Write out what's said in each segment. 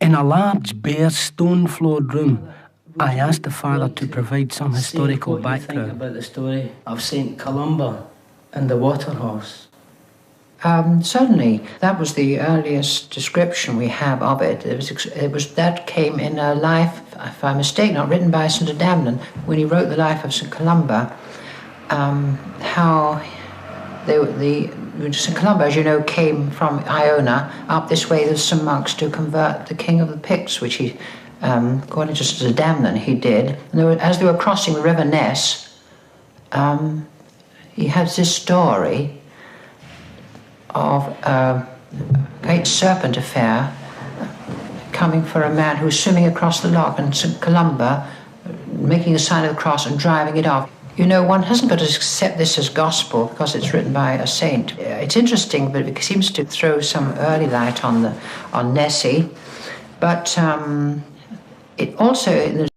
In a large, bare, stone-floored room, I asked the father to provide some historical background. What do you think about the story of St. Columba and the water horse? Certainly, that was the earliest description we have of it. That came in a life, if I'm mistaken, not written by St. Adamnan, when he wrote the life of St. Columba. How St. Columba, as you know, came from Iona up this way. There's some monks to convert the king of the Picts, which he, according to St. Adamnan, he did. And as they were crossing the river Ness, he has this story of a great serpent affair coming for a man who was swimming across the loch, and St. Columba making the sign of the cross and driving it off. You know, one hasn't got to accept this as gospel because it's written by a saint. It's interesting, but it seems to throw some early light on Nessie. But it also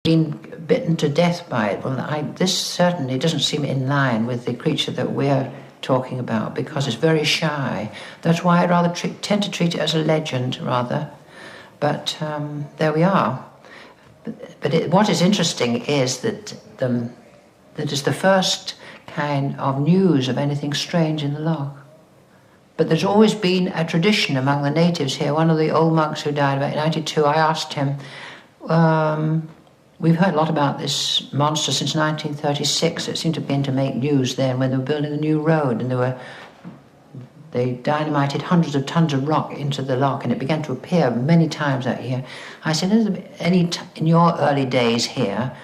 been bitten to death by it. Well, this certainly doesn't seem in line with the creature that we're talking about, because it's very shy. That's why I'd rather tend to treat it as a legend, rather. But there we are. But what is interesting is that that is the first kind of news of anything strange in the loch. But there's always been a tradition among the natives here. One of the old monks who died about 92, I asked him, we've heard a lot about this monster since 1936. It seemed to begin to make news then when they were building the new road, and they dynamited hundreds of tons of rock into the loch, and it began to appear many times that year. I said, in your early days here,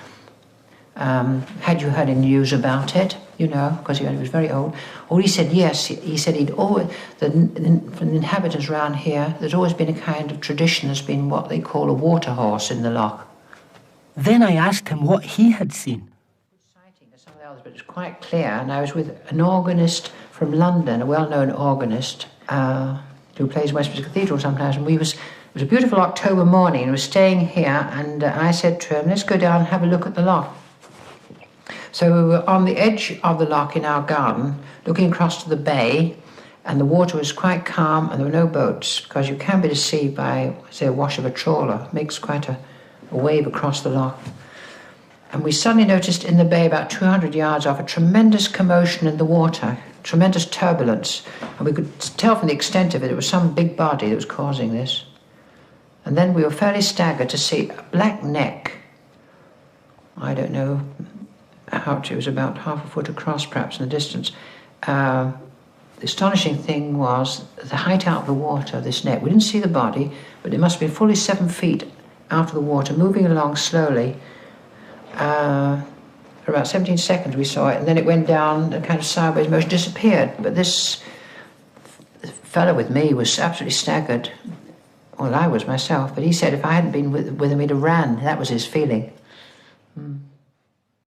had you heard any news about it? You know, because he was very old. Or he said, yes. He said from the inhabitants around here, there's always been a kind of tradition. There's been what they call a water horse in the loch. Then I asked him what he had seen. Sighting of some of the others, but it's quite clear. And I was with an organist from London, a well-known organist, who plays Westminster Cathedral sometimes. And it was a beautiful October morning, and we were staying here, and I said to him, let's go down and have a look at the loch. So we were on the edge of the loch in our garden, looking across to the bay, and the water was quite calm, and there were no boats, because you can be deceived by, say, a wash of a trawler. It makes quite a wave across the loch. And we suddenly noticed in the bay, about 200 yards off, a tremendous commotion in the water, tremendous turbulence. And we could tell from the extent of it, it was some big body that was causing this. And then we were fairly staggered to see a black neck. I don't know how it was, about half a foot across, perhaps, in the distance. The astonishing thing was the height out of the water of this neck. We didn't see the body, but it must have been fully 7 feet out of the water, moving along slowly. For about 17 seconds we saw it, and then it went down, a kind of sideways motion, disappeared. But this fellow with me was absolutely staggered. Well, I was myself, but he said if I hadn't been with him, he'd have ran. That was his feeling.